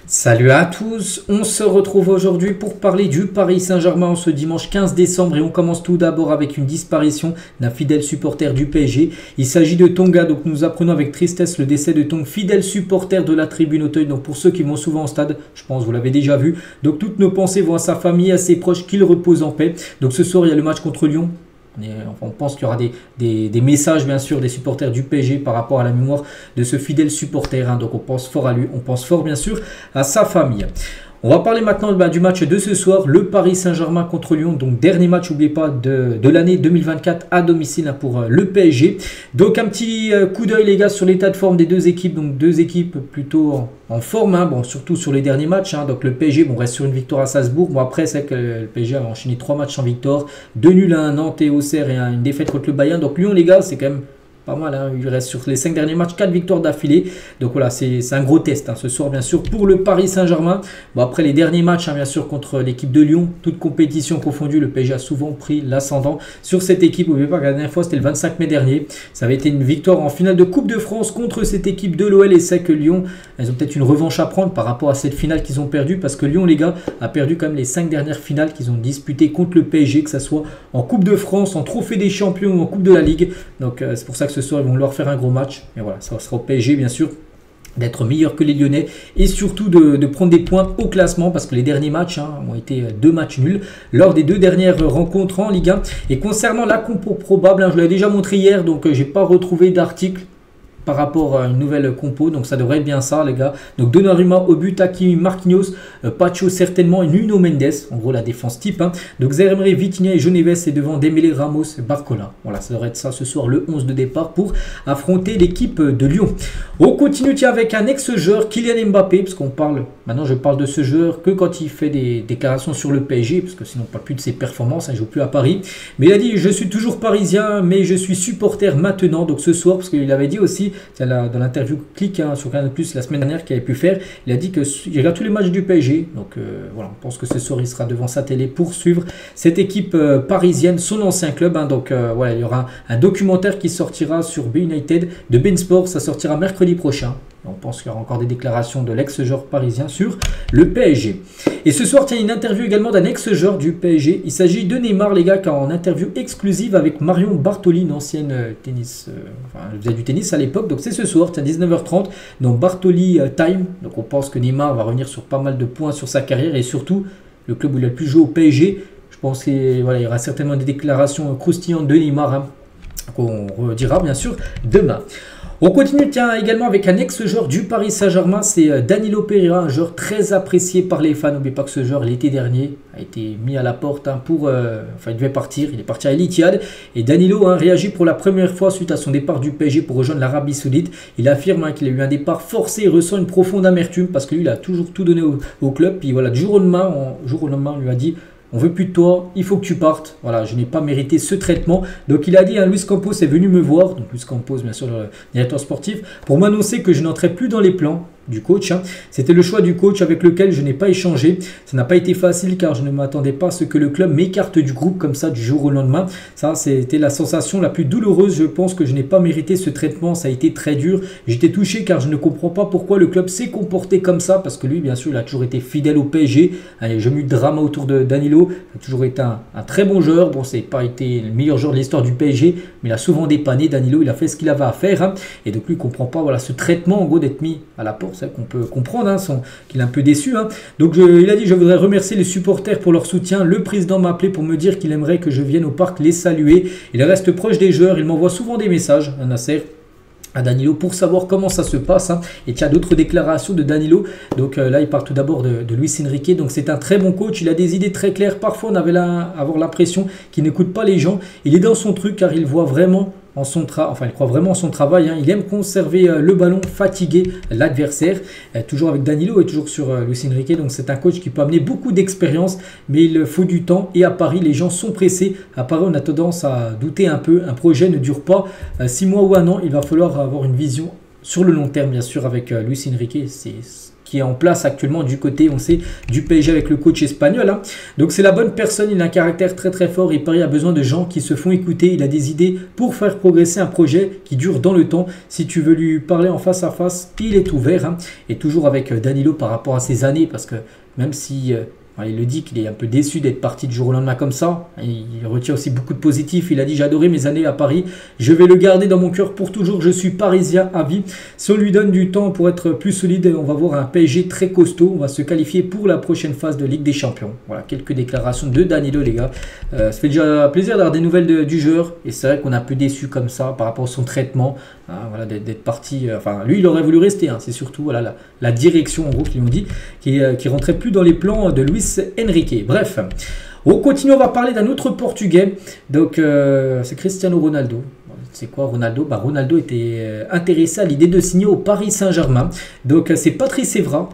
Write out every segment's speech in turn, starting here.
Salut à tous, on se retrouve aujourd'hui pour parler du Paris Saint-Germain ce dimanche 15 décembre et on commence tout d'abord avec une disparition d'un fidèle supporter du PSG. Il s'agit de Tonga, donc nous apprenons avec tristesse le décès de Tonga, fidèle supporter de la tribune Auteuil. Donc pour ceux qui vont souvent au stade, je pense que vous l'avez déjà vu. Donc toutes nos pensées vont à sa famille, à ses proches, qu'il repose en paix. Donc ce soir il y a le match contre Lyon. On pense qu'il y aura des messages bien sûr des supporters du PSG par rapport à la mémoire de ce fidèle supporter. Donc on pense fort à lui, on pense fort bien sûr à sa famille. On va parler maintenant du match de ce soir, le Paris Saint-Germain contre Lyon. Donc dernier match, n'oubliez pas, de l'année 2024 à domicile pour le PSG. Donc un petit coup d'œil les gars sur l'état de forme des deux équipes. Donc deux équipes plutôt en forme, bon, surtout sur les derniers matchs. Donc le PSG reste sur une victoire à Salzbourg. Bon après c'est que le PSG a enchaîné 3 matchs sans victoire. 2 nuls à Nantes et Auxerre et une défaite contre le Bayern. Donc Lyon les gars c'est quand même pas mal, il reste sur les 5 derniers matchs 4 victoires d'affilée. Donc voilà, c'est un gros test ce soir bien sûr pour le Paris Saint-Germain. Bon après les derniers matchs bien sûr contre l'équipe de Lyon, toute compétition confondue, le PSG a souvent pris l'ascendant sur cette équipe. N'oubliez pas que la dernière fois c'était le 25 mai dernier. Ça avait été une victoire en finale de Coupe de France contre cette équipe de l'OL et c'est que Lyon, elles ont peut-être une revanche à prendre par rapport à cette finale qu'ils ont perdue parce que Lyon les gars a perdu quand même les 5 dernières finales qu'ils ont disputées contre le PSG, que ce soit en Coupe de France, en Trophée des Champions ou en Coupe de la Ligue. Donc c'est pour ça que ce soir ils vont leur faire un gros match. Et voilà, ça sera au PSG bien sûr d'être meilleur que les Lyonnais et surtout de prendre des points au classement parce que les derniers matchs ont été 2 matchs nuls lors des 2 dernières rencontres en Ligue 1. Et concernant la compo probable, je l'avais déjà montré hier, donc j'ai pas retrouvé d'article par rapport à une nouvelle compo, donc ça devrait être bien ça les gars. Donc Donnarumma au but, Hakimi, Marquinhos, Pacho certainement et Nuno Mendes, en gros la défense type. Donc Zaire Emery, Vitinha et João Neves et devant Dembélé, Ramos et Barcola. Voilà, ça devrait être ça ce soir, le 11 de départ pour affronter l'équipe de Lyon. On continue avec un ex-joueur, Kylian Mbappé, parce qu'on parle, maintenant je parle de ce joueur que quand il fait des déclarations sur le PSG, parce que sinon on ne parle plus de ses performances, il ne joue plus à Paris. Mais il a dit, je suis toujours parisien, mais je suis supporter maintenant, donc ce soir, parce qu'il avait dit aussi, dans l'interview Click sur Canal+, la semaine dernière qu'il avait pu faire, il a dit qu'il regarde tous les matchs du PSG. Donc voilà, on pense que ce soir il sera devant sa télé pour suivre cette équipe parisienne, son ancien club. Donc voilà, il y aura un documentaire qui sortira sur B United de Bein Sport, ça sortira mercredi prochain. On pense qu'il y aura encore des déclarations de l'ex-joueur parisien sur le PSG. Et ce soir, tiens, une interview également d'un ex-joueur du PSG. Il s'agit de Neymar, les gars, qui est en interview exclusive avec Marion Bartoli, une ancienne tennis, elle faisait du tennis à l'époque. Donc c'est ce soir, tiens, 19h30, dans Bartoli Time. Donc on pense que Neymar va revenir sur pas mal de points sur sa carrière et surtout le club où il a le plus joué au PSG. Je pense qu'il voilà, y aura certainement des déclarations croustillantes de Neymar qu'on redira bien sûr demain. On continue tiens, également avec un ex-joueur du Paris Saint-Germain, c'est Danilo Pereira, un joueur très apprécié par les fans. N'oubliez pas que ce joueur l'été dernier a été mis à la porte il devait partir, il est parti à El Ittihad. Et Danilo réagit pour la première fois suite à son départ du PSG pour rejoindre l'Arabie Saoudite. Il affirme qu'il a eu un départ forcé et ressent une profonde amertume parce que lui il a toujours tout donné au club. Puis voilà, du jour au lendemain, on lui a dit: on veut plus de toi, il faut que tu partes. Voilà, je n'ai pas mérité ce traitement. Donc il a dit, Luis Campos est venu me voir, donc Luis Campos bien sûr le directeur sportif, pour m'annoncer que je n'entrais plus dans les plans du coach. C'était le choix du coach avec lequel je n'ai pas échangé. Ça n'a pas été facile car je ne m'attendais pas à ce que le club m'écarte du groupe comme ça du jour au lendemain. Ça, c'était la sensation la plus douloureuse. Je pense que je n'ai pas mérité ce traitement. Ça a été très dur. J'étais touché car je ne comprends pas pourquoi le club s'est comporté comme ça parce que lui, bien sûr, il a toujours été fidèle au PSG. Il n'y a jamais eu de drama autour de Danilo. Il a toujours été un très bon joueur. Bon, c'est pas été le meilleur joueur de l'histoire du PSG, mais il a souvent dépanné. Danilo, il a fait ce qu'il avait à faire. Et donc lui, il ne comprend pas ce traitement en gros d'être mis à la porte. C'est qu'on peut comprendre qu'il est un peu déçu. Donc il a dit: je voudrais remercier les supporters pour leur soutien. Le président m'a appelé pour me dire qu'il aimerait que je vienne au parc les saluer. Il reste proche des joueurs. Il m'envoie souvent des messages, Nasser, à Danilo pour savoir comment ça se passe. Et il y a d'autres déclarations de Danilo. Donc là, il parle tout d'abord de Luis Enrique. Donc c'est un très bon coach. Il a des idées très claires. Parfois, on avait avoir l'impression qu'il n'écoute pas les gens. Il est dans son truc car il voit vraiment il croit vraiment en son travail. Il aime conserver le ballon, fatiguer l'adversaire. Toujours avec Danilo et toujours sur Luis Enrique. Donc c'est un coach qui peut amener beaucoup d'expérience, mais il faut du temps. Et à Paris, les gens sont pressés. À Paris, on a tendance à douter un peu. Un projet ne dure pas 6 mois ou un an. Il va falloir avoir une vision sur le long terme, bien sûr, avec Luis Enrique. C'est qui est en place actuellement du côté, on sait, du PSG avec le coach espagnol. Hein. Donc c'est la bonne personne, il a un caractère très très fort et Paris a besoin de gens qui se font écouter. Il a des idées pour faire progresser un projet qui dure dans le temps. Si tu veux lui parler en face à face, il est ouvert. Hein. Et toujours avec Danilo par rapport à ses années, parce que même si... il le dit qu'il est un peu déçu d'être parti du jour au lendemain comme ça. Il retient aussi beaucoup de positifs. Il a dit: j'ai adoré mes années à Paris. Je vais le garder dans mon cœur pour toujours. Je suis parisien à vie. Si on lui donne du temps pour être plus solide, on va voir un PSG très costaud. On va se qualifier pour la prochaine phase de Ligue des Champions. Voilà, quelques déclarations de Danilo, les gars. Ça fait déjà plaisir d'avoir des nouvelles du joueur. Et c'est vrai qu'on est un peu déçu comme ça par rapport à son traitement. Hein, voilà, d'être parti. Enfin, lui, il aurait voulu rester. Hein. C'est surtout voilà, la direction, en gros, qu'ils lui ont dit, qui rentrait plus dans les plans de Luis Enrique. Bref, on continue, on va parler d'un autre Portugais. Donc, c'est Cristiano Ronaldo. C'est quoi Ronaldo? Ronaldo était intéressé à l'idée de signer au Paris Saint-Germain. Donc, c'est Patrice Evra,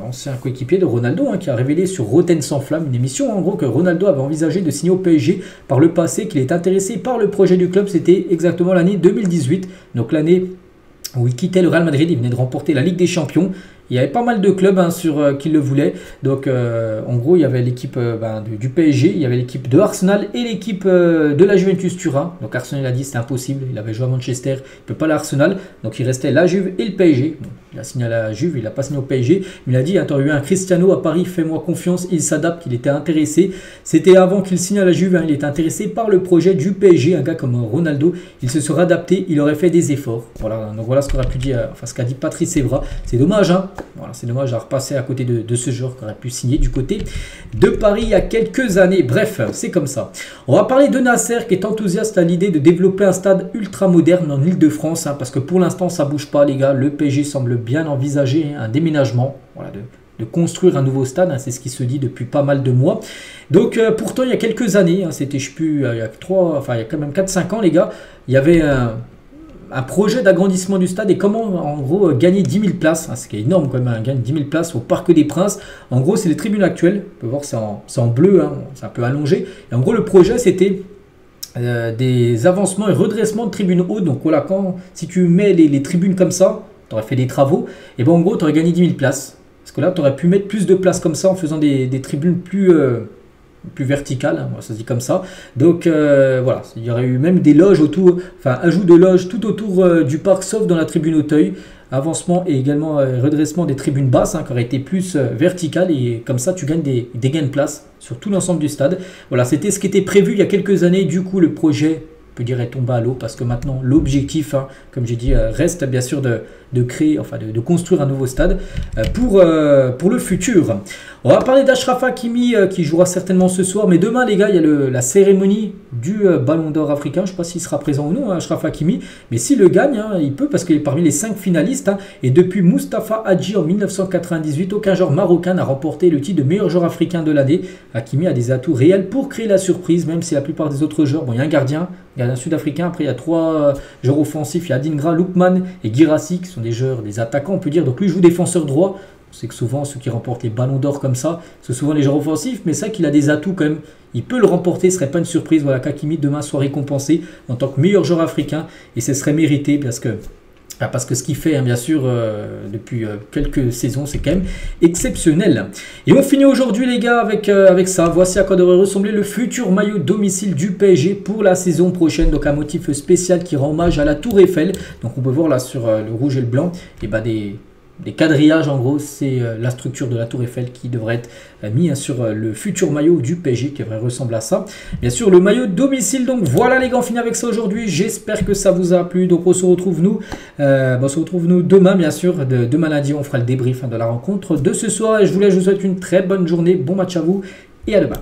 ancien coéquipier de Ronaldo, hein, qui a révélé sur Rotten sans flamme, une émission en gros que Ronaldo avait envisagé de signer au PSG par le passé, qu'il est intéressé par le projet du club. C'était exactement l'année 2018, donc l'année où il quittait le Real Madrid. Il venait de remporter la Ligue des Champions. Il y avait pas mal de clubs qui le voulaient. Donc, en gros, il y avait l'équipe du PSG, il y avait l'équipe de Arsenal et l'équipe de la Juventus Turin. Donc, Arsenal a dit c'est impossible. Il avait joué à Manchester, il ne peut pas l'Arsenal. Donc, il restait la Juve et le PSG. Bon, il a signé à la Juve, il n'a pas signé au PSG. Mais il a dit: tu as eu un Cristiano à Paris, fais-moi confiance. Il s'adapte, il était intéressé. C'était avant qu'il signe à la Juve. Il était intéressé par le projet du PSG. Un gars comme Ronaldo, il se serait adapté, il aurait fait des efforts. Voilà, donc voilà ce qu'aurait pu dire, ce qu'a dit Patrice Evra. C'est dommage, hein. Voilà, c'est dommage à repasser à côté de ce joueur qui aurait pu signer du côté de Paris il y a quelques années. Bref, c'est comme ça. On va parler de Nasser qui est enthousiaste à l'idée de développer un stade ultra moderne en Île-de-France, hein, parce que pour l'instant ça bouge pas, les gars. Le PSG semble bien envisager un déménagement, voilà, de construire un nouveau stade, hein, c'est ce qui se dit depuis pas mal de mois. Donc pourtant il y a quelques années, hein, c'était je sais plus, il y a quand même 4-5 ans, les gars, il y avait un projet d'agrandissement du stade et comment en gros gagner 10 000 places, hein, ce qui est énorme quand même, hein, gagner 10 000 places au Parc des Princes. En gros c'est les tribunes actuelles, on peut voir c'est en bleu, hein, c'est un peu allongé. Et en gros le projet c'était des avancements et redressements de tribunes hautes. Donc voilà, si tu mets les tribunes comme ça, tu aurais fait des travaux, et ben en gros tu aurais gagné 10 000 places. Parce que là tu aurais pu mettre plus de places comme ça en faisant des tribunes plus verticale, hein, ça se dit comme ça. Donc voilà, il y aurait eu même des loges autour, enfin ajout de loges tout autour du parc, sauf dans la tribune Auteuil. Avancement et également redressement des tribunes basses, hein, qui auraient été plus verticales, et comme ça tu gagnes des gains de place sur tout l'ensemble du stade. Voilà, c'était ce qui était prévu il y a quelques années. Du coup le projet, on peut dire, est tombé à l'eau, parce que maintenant l'objectif, hein, comme j'ai dit, reste bien sûr de créer, enfin de construire un nouveau stade pour le futur. On va parler d'Achraf Hakimi qui jouera certainement ce soir, mais demain les gars il y a la cérémonie du Ballon d'Or africain. Je ne sais pas s'il sera présent ou non, hein, Achraf Hakimi, mais s'il le gagne, hein, il peut, parce qu'il est parmi les 5 finalistes, hein, et depuis Mustapha Hadji en 1998, aucun joueur marocain n'a remporté le titre de meilleur joueur africain de l'année. Hakimi a des atouts réels pour créer la surprise, même si la plupart des autres joueurs, bon, il y a un gardien sud-africain, après il y a 3 joueurs offensifs, il y a Adingra, Lookman et Guirassy qui sont des joueurs, des attaquants on peut dire. Donc lui joue défenseur droit. On sait que souvent ceux qui remportent les ballons d'or comme ça, c'est souvent les joueurs offensifs, mais c'est vrai qu'il a des atouts quand même. Il peut le remporter, ce serait pas une surprise. Voilà, qu'Hakimi demain soit récompensé en tant que meilleur joueur africain, et ce serait mérité, parce que ce qu'il fait, hein, bien sûr, depuis quelques saisons, c'est quand même exceptionnel. Et on finit aujourd'hui, les gars, avec ça. Voici à quoi devrait ressembler le futur maillot domicile du PSG pour la saison prochaine. Donc un motif spécial qui rend hommage à la Tour Eiffel. Donc on peut voir là sur le rouge et le blanc, et des quadrillages, en gros, c'est la structure de la Tour Eiffel qui devrait être mis, hein, sur le futur maillot du PSG, qui devrait ressembler à ça. Bien sûr, le maillot domicile. Donc voilà les gars, on finit avec ça aujourd'hui. J'espère que ça vous a plu. Donc on se retrouve nous demain, bien sûr. Demain lundi, on fera le débrief, hein, de la rencontre de ce soir. Et je vous souhaite une très bonne journée, bon match à vous et à demain.